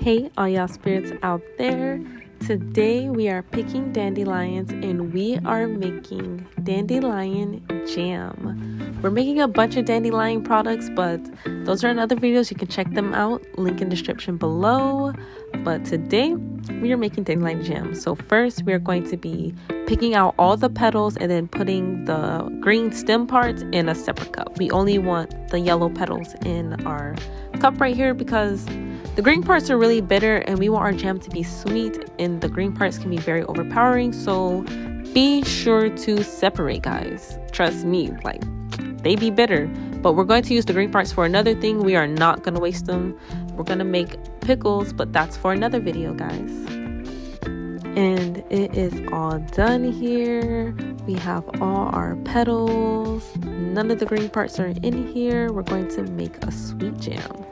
Hey, all y'all spirits out there. Today we are picking dandelions and we are making dandelion jam. We're making a bunch of dandelion products, but those are in other videos. You can check them out. Link in description below. But today we are making dandelion jam. So first we are going to be picking out all the petals and then putting the green stem parts in a separate cup. We only want the yellow petals in our cup right here because the green parts are really bitter and we want our jam to be sweet, and the green parts can be very overpowering, so be sure to separate, guys. Trust me, like, they be bitter, but we're going to use the green parts for another thing. We are not going to waste them. We're going to make pickles, but that's for another video, guys. And it is all done here. We have all our petals. None of the green parts are in here. We're going to make a sweet jam.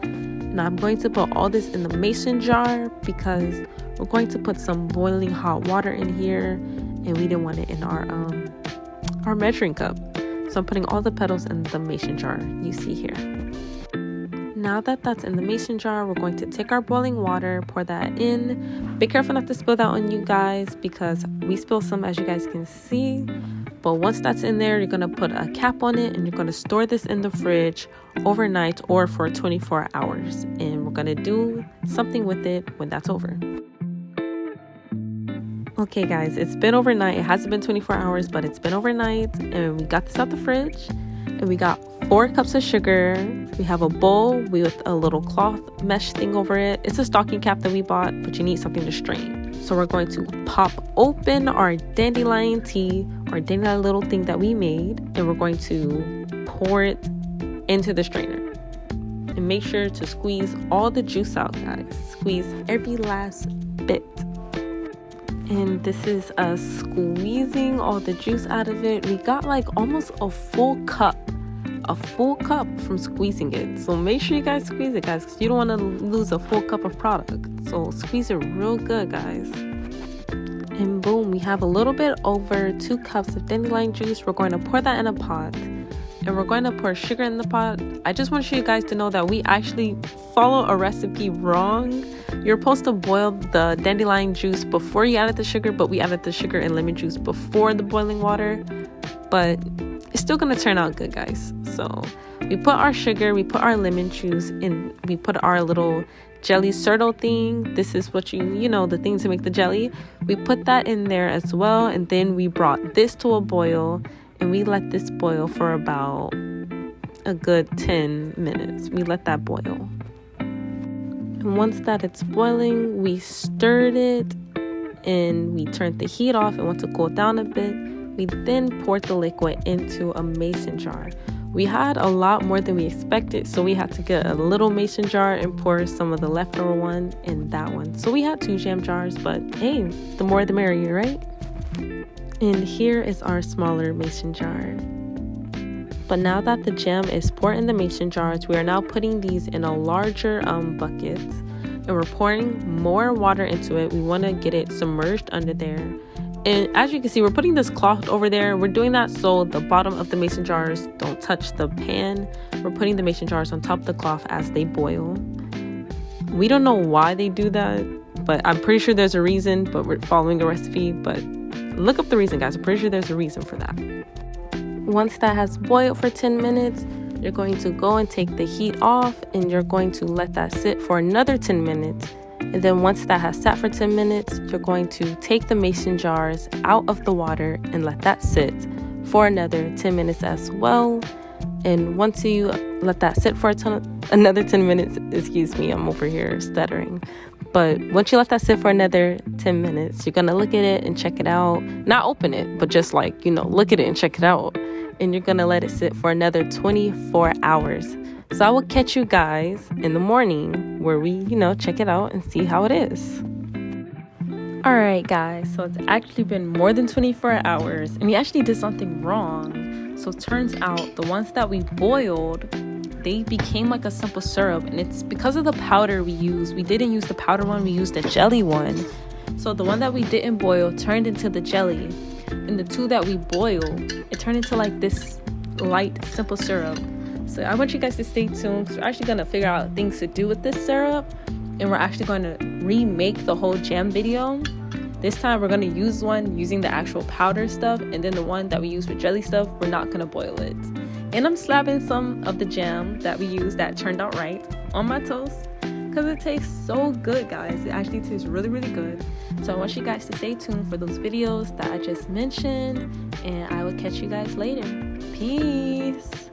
Now I'm going to put all this in the mason jar because we're going to put some boiling hot water in here, and we didn't want it in our measuring cup. So I'm putting all the petals in the mason jar you see here. Now that that's in the mason jar, we're going to take our boiling water, pour that in. Be careful not to spill that on you guys because we spill some, as you guys can see. But once that's in there, you're going to put a cap on it and you're going to store this in the fridge overnight or for 24 hours. And we're going to do something with it when that's over. Okay, guys, it's been overnight. It hasn't been 24 hours, but it's been overnight. And we got this out the fridge. And we got 4 cups of sugar. We have a bowl with a little cloth mesh thing over it. It's a stocking cap that we bought, but you need something to strain. So we're going to pop open our dandelion tea, or dandelion little thing that we made, and we're going to pour it into the strainer. And make sure to squeeze all the juice out, guys. Squeeze every last bit. And this is us squeezing all the juice out of it. We got like almost a full cup from squeezing it. So make sure you guys squeeze it, guys, because you don't want to lose a full cup of product. So squeeze it real good, guys. And boom, we have a little bit over 2 cups of dandelion juice. We're going to pour that in a pot, and we're going to pour sugar in the pot. I just want you guys to know that we actually follow a recipe wrong. You're supposed to boil the dandelion juice before you added the sugar, but we added the sugar and lemon juice before the boiling water. But it's still gonna turn out good, guys. So we put our sugar, we put our lemon juice, and we put our little jelly cerdo thing. This is what you know, the thing to make the jelly. We put that in there as well, and then we brought this to a boil, and we let this boil for about a good 10 minutes. We let that boil. And once that it's boiling, we stirred it, and we turned the heat off and want to cool down a bit. We then poured the liquid into a mason jar. We had a lot more than we expected, so we had to get a little mason jar and pour some of the leftover one in that one. So we had 2 jam jars, but hey, the more the merrier, right? And here is our smaller mason jar. But now that the jam is poured in the mason jars, we are now putting these in a larger bucket, and we're pouring more water into it. We want to get it submerged under there. And as you can see, we're putting this cloth over there. We're doing that so the bottom of the mason jars don't touch the pan. We're putting the mason jars on top of the cloth as they boil. We don't know why they do that, but I'm pretty sure there's a reason, but we're following a recipe. But look up the reason, guys. I'm pretty sure there's a reason for that. Once that has boiled for 10 minutes, you're going to go and take the heat off, and you're going to let that sit for another 10 minutes. And then once that has sat for 10 minutes, you're going to take the mason jars out of the water and let that sit for another 10 minutes as well. And once you let that sit for another 10 minutes, excuse me, I'm over here stuttering. But once you let that sit for another 10 minutes, you're going to look at it and check it out. Not open it, but just like, look at it and check it out. And you're going to let it sit for another 24 hours. So I will catch you guys in the morning where we, check it out and see how it is. Alright guys, so it's actually been more than 24 hours and we actually did something wrong. So it turns out the ones that we boiled, they became like a simple syrup, and it's because of the powder we used. We didn't use the powder one, we used the jelly one. So the one that we didn't boil turned into the jelly, and the 2 that we boiled, it turned into like this light simple syrup. So I want you guys to stay tuned because we're actually going to figure out things to do with this syrup. and we're actually going to remake the whole jam video. This time we're going to use one using the actual powder stuff, and then the one that we use with jelly stuff, we're not going to boil it. And I'm slapping some of the jam that we used that turned out right on my toast because it tastes so good, guys. It actually tastes really, really good. So I want you guys to stay tuned for those videos that I just mentioned, and I will catch you guys later. Peace.